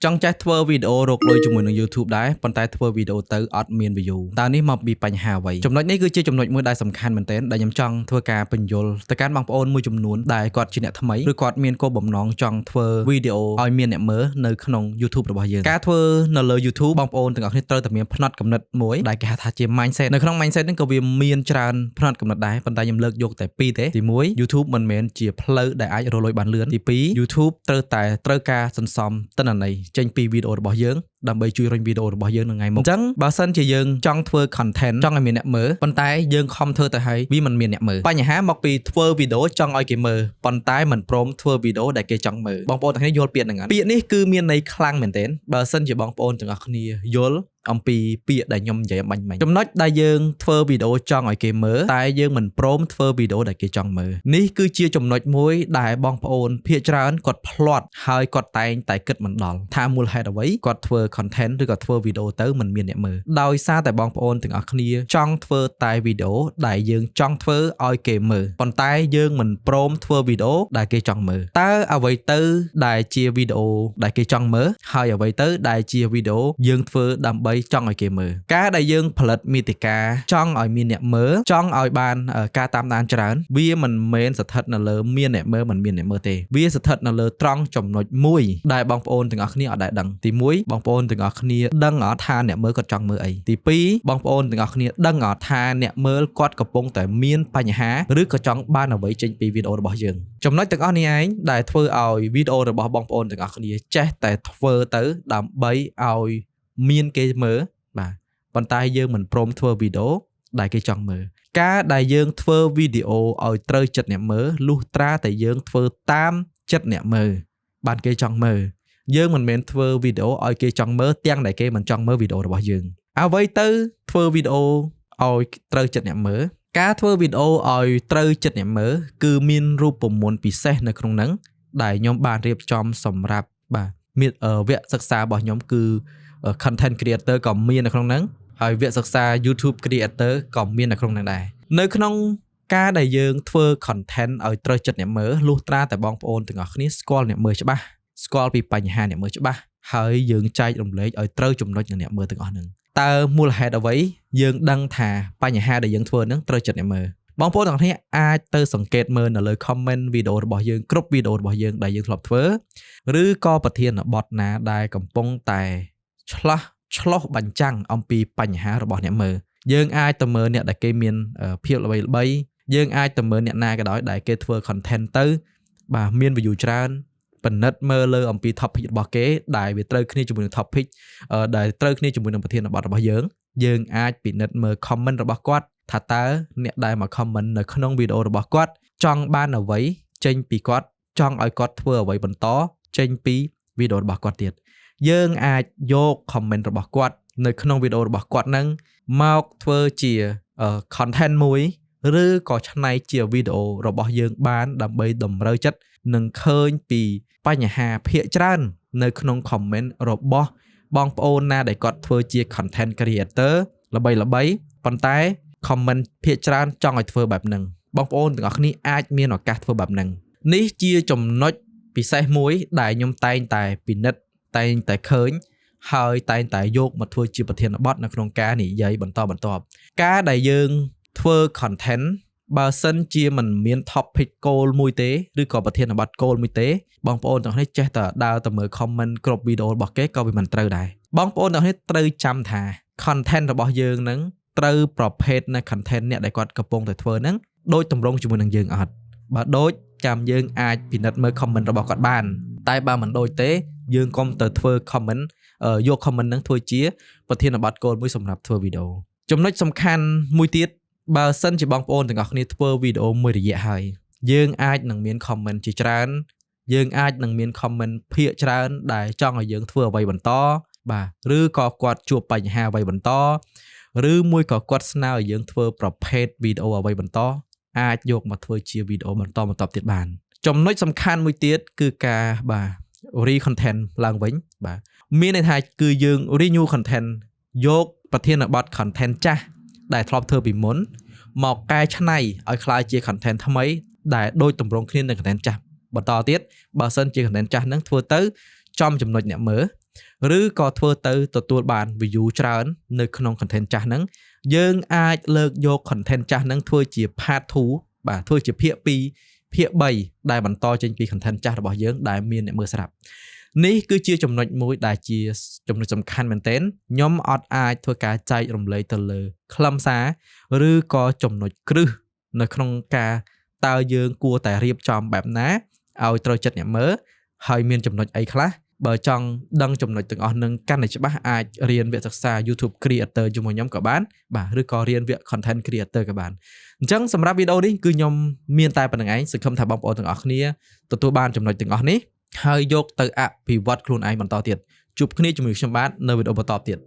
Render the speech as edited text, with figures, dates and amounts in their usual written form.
ចង់ចេះធ្វើវីដេអូរកលុយជាមួយនឹង YouTube ដែរប៉ុន្តែធ្វើវីដេអូទៅអត់មាន view តើនេះមកពីបញ្ហាអ្វីចំណុចនេះគឺជាចំណុចមួយដែលសំខាន់មែនទែនដែលខ្ញុំចង់ធ្វើការពន្យល់ទៅកាន់បងប្អូនមួយចំនួនដែលគាត់ជាអ្នកថ្មីឬគាត់មានគោលបំណងចង់ធ្វើវីដេអូឲ្យមានអ្នកមើលនៅក្នុង YouTube របស់យើងការធ្វើនៅលើ YouTube បងប្អូនទាំងអស់គ្នាត្រូវតែមានផ្នត់គំនិតមួយដែលគេហៅថាជា mindset នៅក្នុង mindset ហ្នឹងក៏វាមានច្រើនផ្នត់គំនិតដែរប៉ុន្តែខ្ញុំលើកយកតែពីរទេទី1 YouTube មិនមែនជាផ្លូវដែលអាចរកលុយបានលឿនទី2 YouTube ត្រូវការសន្សំទិន្នន័យចេញពីវីដេអូរបស់យើងដើម្បីជួយរុញវីដេអូរបស់យើងនៅថ្ងៃមុខអញ្ចឹងបើសិនជាយើងចង់ធ្វើ content ចង់ឲ្យមានអ្នកមើលប៉ុន្តែយើងខំធ្វើទៅហើយវាមិនមានអ្នកមើលបញ្ហាមកពីធ្វើវីដេអូចង់ឲ្យគេមើលប៉ុន្តែមិនព្រមធ្វើវីដេអូដែលគេចង់មើលបងប្អូនទាំងគ្នាយល់ពាក្យហ្នឹងអត់ពាក្យនេះគឺមានន័យខ្លាំងមែនទែនបើសិនជាបងប្អូនទាំងអស់គ្នាយល់អំពីពាក្យដែលខ្ញុំនិយាយអំបញ្ញមិញចំណុចដែលយើងធ្វើវីដេអូចង់ឲ្យគេមើលតែយើងមិនព្រមធ្វើវីដេអូដែលគេចង់មើលនេះគឺជាចំណុចមួយដែលបងប្អូនភាគច្រើនគាត់ភ្លាត់ហើយគាត់តែងតែគិតមិនដល់ថាមូលហេតុអ្វីគាត់ធ្វើ content ឬក៏ធ្វើវីដេអូទៅមិនមានអ្នកមើលដោយសារតែបងប្អូនទាំងអស់គ្នាចង់ធ្វើតែវីដេអូដែលយើងចង់ធ្វើឲ្យគេមើលប៉ុន្តែយើងមិនព្រមធ្វើវីដេអូដែលគេចង់មើលតើអ្វីទៅដែលជាវីដេអូដែលគេចង់មើលហើយអ្វីទៅដែលជាវីដេអូយើងធ្វើដើម្បីចង់ឲ្យគេមើលការដែលយើងផលិតមាតិកាចង់ឲ្យមានអ្នកមើលចង់ឲ្យបានការតាមដានច្រើនវាមិនមែនស្ថិតនៅលើមានអ្នកមើលមិនមានអ្នកមើលទេវាស្ថិតនៅលើត្រង់ចំណុចមួយដែលបងប្អូនទាំងអស់គ្នាអត់ដែលដឹងទី1បងប្អូនទាំងអស់គ្នាដឹងអត់ថាអ្នកមើលគាត់ចង់មើលអីទី2បងប្អូនទាំងអស់គ្នាដឹងអត់ថាអ្នកមើលគាត់កំពុងតែមានបញ្ហាឬក៏ចង់បានអ្វីចេញពីវីដេអូរបស់យើងចំណុចទាំងអស់នេះឯងដែលធ្វើឲ្យវីដេអូរបស់បងប្អូនទាំងអស់គ្នាចេះតែធ្វើទៅដើម្បីឲ្យមានគេមើលបាទប៉ុន្តែយើងមិនព្រមធ្វើវីដេអូដែលគេចង់មើលការដែលយើងធ្វើវីដេអូឲ្យត្រូវចិត្តអ្នកមើលលុះត្រាតែយើងធ្វើតាមចិត្តអ្នកមើលបានគេចង់មើលយើងមិនមែនធ្វើវីដេអូឲ្យគេចង់មើលទាំងដែលគេមិនចង់មើលវីដេអូរបស់យើងអ្វីទៅធ្វើវីដេអូឲ្យត្រូវចិត្តអ្នកមើលការធ្វើវីដេអូឲ្យត្រូវចិត្តអ្នកមើលគឺមានរូបមន្តពិសេសនៅក្នុងហ្នឹងដែលខ្ញុំបានរៀបចំសម្រាប់បាទមានវគ្គសិក្សារបស់ខ្ញុំគឺ content creator ក៏មាននៅក្នុងហ្នឹងហើយវគ្គសិក្សា YouTube creator ក៏មាននៅក្នុងហ្នឹងដែរនៅក្នុងការដែលយើងធ្វើ content ឲ្យត្រូវចិត្តអ្នកមើលលុះត្រាតែបងប្អូនទាំងអស់គ្នាស្គាល់អ្នកមើលច្បាស់ស្គាល់ពីបញ្ហាអ្នកមើលច្បាស់ហើយយើងចែករំលែកឲ្យត្រូវចំណុចនឹងអ្នកមើលទាំងអស់ហ្នឹងតើមូលហេតុអ្វីយើងដឹងថាបញ្ហាដែលយើងធ្វើហ្នឹងត្រូវចិត្តអ្នកមើលបងប្អូនទាំងអស់គ្នាអាចទៅសង្កេតមើលនៅលើ comment វីដេអូរបស់យើងគ្រប់វីដេអូរបស់យើងដែលយើងធ្លាប់ធ្វើឬក៏ប្រធានបទណាដែលកំពុងតែឆ្លោះបញ្ចាំងអំពីបញ្ហារបស់អ្នកមើលយើងអាចទៅមើលអ្នកដែលគេមានភាពល្បីៗយើងអាចទៅមើលអ្នកណាក៏ដោយដែលគេធ្វើ content ទៅបាទមាន view ច្រើនពិនិត្យមើលលើអំពី topic របស់គេដែលវាត្រូវគ្នាជាមួយនឹង topic ដែលត្រូវគ្នាជាមួយនឹងប្រធានបទរបស់យើងអាចពិនិត្យមើល comment របស់គាត់ថាតើអ្នកដែលមក comment នៅក្នុងវីដេអូរបស់គាត់ចង់បានអ្វីចេញពីគាត់ចង់ឲ្យគាត់ធ្វើអ្វីបន្តចេញពីវីដេអូរបស់គាត់ទៀតយើងអាចយក comment របស់គាត់នៅក្នុងវីដេអូរបស់គាត់ហ្នឹងមកធ្វើជា content មួយឬក៏ច្នៃជាវីដេអូរបស់យើងបានដើម្បីតម្រូវចិត្តនឹងឃើញពីបញ្ហាភាគច្រើននៅក្នុង comment របស់បងប្អូនណាដែលគាត់ធ្វើជា content creator ល្បីប៉ុន្តែ comment ភាគច្រើនចង់ឲ្យធ្វើបែបហ្នឹងបងប្អូនទាំងអស់គ្នាអាចមានឱកាសធ្វើបែបហ្នឹងនេះជាចំណុចពិសេសមួយដែលខ្ញុំតែងតែពិនិត្យតែងតែឃើញហើយតែងតែយកមកធ្វើជាប្រធានបទនៅក្នុងការនិយាយបន្តការដែលយើងធ្វើ content បើសិនជាមិនមាន topic goal មួយទេឬក៏ប្រធានបទ goal មួយទេបងប្អូនទាំងនេះចេះតែដើរទៅមើល comment គ្រប់វីដេអូរបស់គេក៏វាមិនត្រូវដែរបងប្អូនទាំងនេះត្រូវចាំថា content របស់យើងហ្នឹងត្រូវប្រភេទនៃ content អ្នកដែលគាត់កំពុងតែធ្វើហ្នឹងដូចតម្រង់ជាមួយនឹងយើងអត់បើដូចចាំយើងអាចពិនិត្យមើល comment របស់គាត់បានតែបើមិនដូចទេយើងកុំទៅធ្វើ comment យក comment ហ្នឹងធ្វើជាប្រធានបទ goal មួយសម្រាប់ធ្វើវីដេអូចំណុចសំខាន់មួយទៀតបើសិនជាបងប្អូនទាំងអស់គ្នាធ្វើវីដេអូមួយរយៈហើយយើងអាចនឹងមាន comment ជាច្រើនយើងអាចនឹងមាន comment ភាគច្រើនដែលចង់ឲ្យយើងធ្វើអ្វីបន្តបាទឬក៏គាត់ជួបបញ្ហាអ្វីបន្តឬមួយក៏គាត់ស្នើឲ្យយើងធ្វើប្រភេទវីដេអូអ្វីបន្តអាចយកមកធ្វើជាវីដេអូបន្តទៀតបានចំណុចសំខាន់មួយទៀតគឺការបាទ re-content ឡើងវិញបាទមានន័យថាគឺយើង renew content យកប្រធានបទ content ចាស់ដែលធ្លាប់ធ្វើពីមុនមកកែច្នៃឲ្យក្លាយជា content ថ្មីដែលដូចតម្រង់គ្នានឹង content ចាស់បន្តទៀតបើសិនជា content ចាស់ហ្នឹងធ្វើទៅចំចំណុចអ្នកមើល ឬក៏ធ្វើទៅទទួលបាន view ច្រើននៅក្នុង content ចាស់ហ្នឹងយើងអាចលើកយក content ចាស់ហ្នឹងធ្វើជា part 2 បាទធ្វើជាភាគ2ភាគ3ដែលបន្តចេញពី content ចាស់របស់យើងដែលមានអ្នកមើលស្រាប់នេះគឺជាចំណុចមួយដែលជាចំណុចសំខាន់មែនទែនខ្ញុំអត់អាចធ្វើការចែករំលែកទៅលើខ្លឹមសារឬក៏ចំណុចគ្រឹះនៅក្នុងការតើយើងគួរតែរៀបចំបែបណាឲ្យត្រូវចិត្តអ្នកមើលហើយមានចំណុចអីខ្លះបើចង់ដឹងចំណុចទាំងអស់នឹងកាន់តែច្បាស់អាចរៀនវគ្គសិក្សា YouTube Creator ជាមួយខ្ញុំក៏បានបាទឬក៏រៀនវគ្គ Content Creator ក៏បានអញ្ចឹងសម្រាប់វីដេអូនេះគឺខ្ញុំមានតែប៉ុណ្្នឹងឯងសង្ឃឹមថាបងប្អូនទាំងអស់គ្នាទទួលបានចំណុចទាំងអស់នេះហើយយកទៅអភិវឌ្ឍខ្លួនឯងបន្តទៀតជួបគ្នាជាមួយខ្ញុំបាទនៅវីដេអូបន្តទៀត